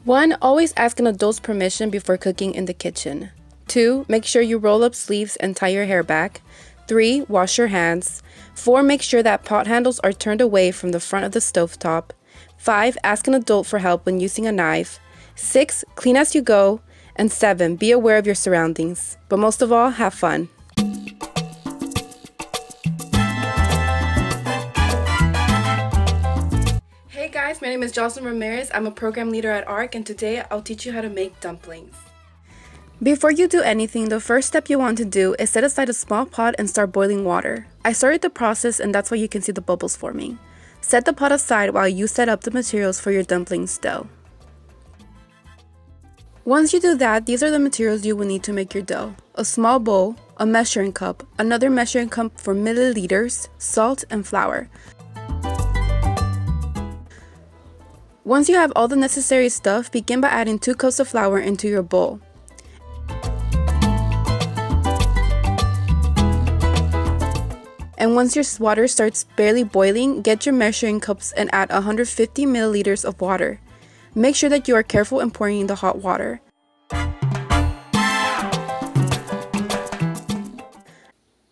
1. Always ask an adult's permission before cooking in the kitchen. 2. Make sure you roll up sleeves and tie your hair back. 3. Wash your hands. 4. Make sure that pot handles are turned away from the front of the stovetop. 5. Ask an adult for help when using a knife. 6. Clean as you go. And 7. Be aware of your surroundings. But most of all, have fun. Hey guys, my name is Jocelyne Ramirez. I'm a program leader at ARC, and today I'll teach you how to make dumplings. Before you do anything, the first step you want to do is set aside a small pot and start boiling water. I started the process and that's why you can see the bubbles forming. Set the pot aside while you set up the materials for your dumplings dough. Once you do that, these are the materials you will need to make your dough. A small bowl, a measuring cup, another measuring cup for milliliters, salt, and flour. Once you have all the necessary stuff, begin by adding 2 cups of flour into your bowl. And once your water starts barely boiling, get your measuring cups and add 150 milliliters of water. Make sure that you are careful in pouring the hot water.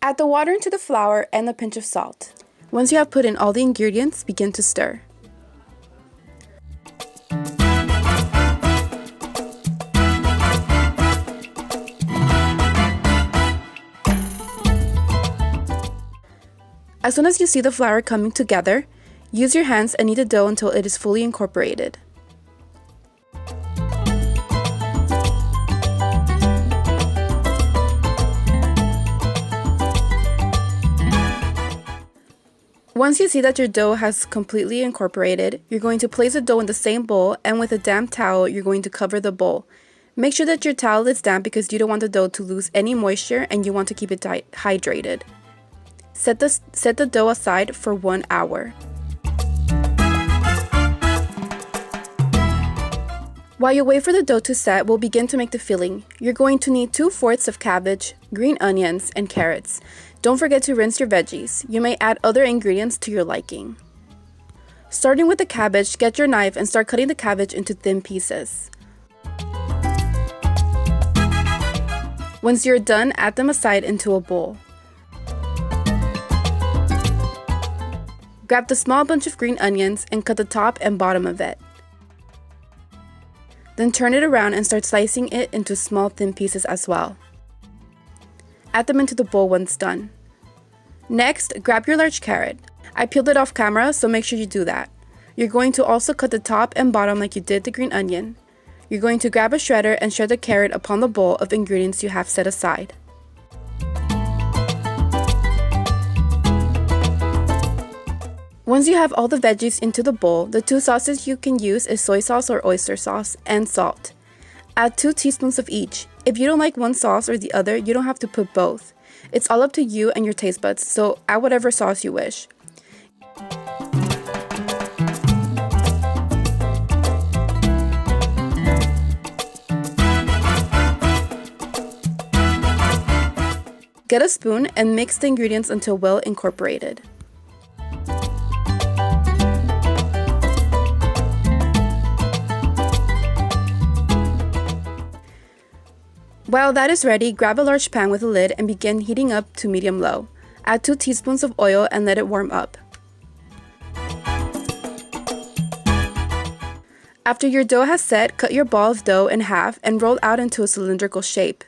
Add the water into the flour and a pinch of salt. Once you have put in all the ingredients, begin to stir. As soon as you see the flour coming together, use your hands and knead the dough until it is fully incorporated. Once you see that your dough has completely incorporated, you're going to place the dough in the same bowl, and with a damp towel, you're going to cover the bowl. Make sure that your towel is damp because you don't want the dough to lose any moisture and you want to keep it hydrated. Set the dough aside for 1 hour. While you wait for the dough to set, we'll begin to make the filling. You're going to need 2/4 of cabbage, green onions, and carrots. Don't forget to rinse your veggies. You may add other ingredients to your liking. Starting with the cabbage, get your knife and start cutting the cabbage into thin pieces. Once you're done, add them aside into a bowl. Grab the small bunch of green onions and cut the top and bottom of it. Then turn it around and start slicing it into small thin pieces as well. Add them into the bowl once done. Next, grab your large carrot. I peeled it off camera, so make sure you do that. You're going to also cut the top and bottom like you did the green onion. You're going to grab a shredder and shred the carrot upon the bowl of ingredients you have set aside. Once you have all the veggies into the bowl, the 2 sauces you can use is soy sauce or oyster sauce and salt. Add 2 teaspoons of each. If you don't like one sauce or the other, you don't have to put both. It's all up to you and your taste buds, so add whatever sauce you wish. Get a spoon and mix the ingredients until well incorporated. While that is ready, grab a large pan with a lid and begin heating up to medium-low. Add 2 teaspoons of oil and let it warm up. After your dough has set, cut your ball of dough in half and roll out into a cylindrical shape.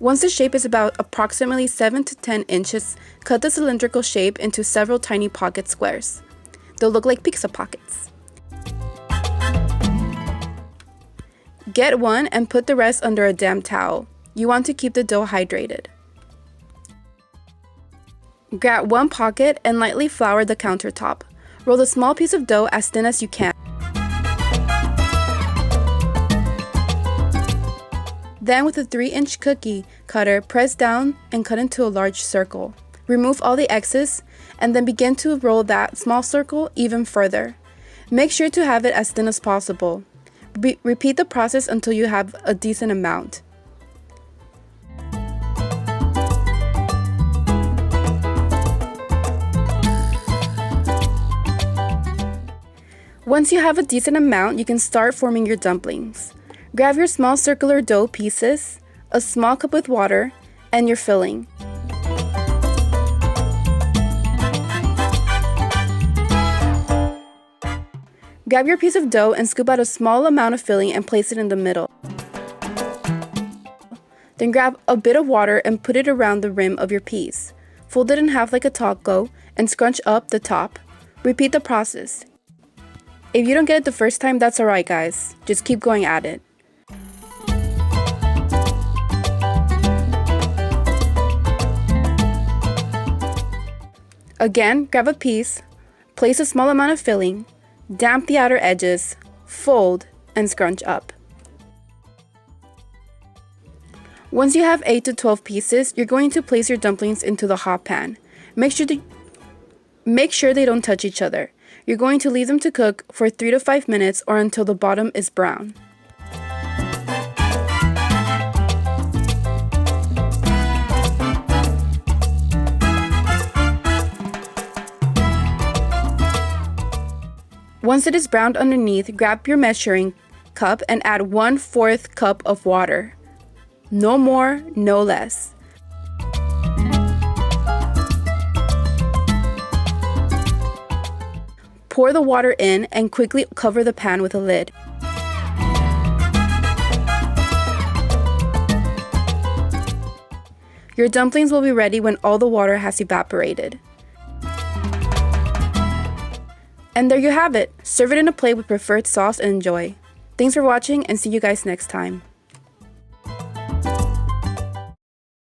Once the shape is about approximately 7 to 10 inches, cut the cylindrical shape into several tiny pocket squares. They'll look like pizza pockets. Get one and put the rest under a damp towel. You want to keep the dough hydrated. Grab one pocket and lightly flour the countertop. Roll a small piece of dough as thin as you can. Then with a 3-inch cookie cutter, press down and cut into a large circle. Remove all the excess and then begin to roll that small circle even further. Make sure to have it as thin as possible. Repeat the process until you have a decent amount. Once you have a decent amount, you can start forming your dumplings. Grab your small circular dough pieces, a small cup with water, and your filling. Grab your piece of dough and scoop out a small amount of filling and place it in the middle. Then grab a bit of water and put it around the rim of your piece. Fold it in half like a taco and scrunch up the top. Repeat the process. If you don't get it the first time, that's alright guys. Just keep going at it. Again, grab a piece, place a small amount of filling, damp the outer edges, fold, and scrunch up. Once you have 8 to 12 pieces, you're going to place your dumplings into the hot pan. Make sure they don't touch each other. You're going to leave them to cook for 3 to 5 minutes or until the bottom is brown. Once it is browned underneath, grab your measuring cup and add 1/4 cup of water. No more, no less. Pour the water in and quickly cover the pan with a lid. Your dumplings will be ready when all the water has evaporated. And there you have it. Serve it in a plate with preferred sauce and enjoy. Thanks for watching and see you guys next time.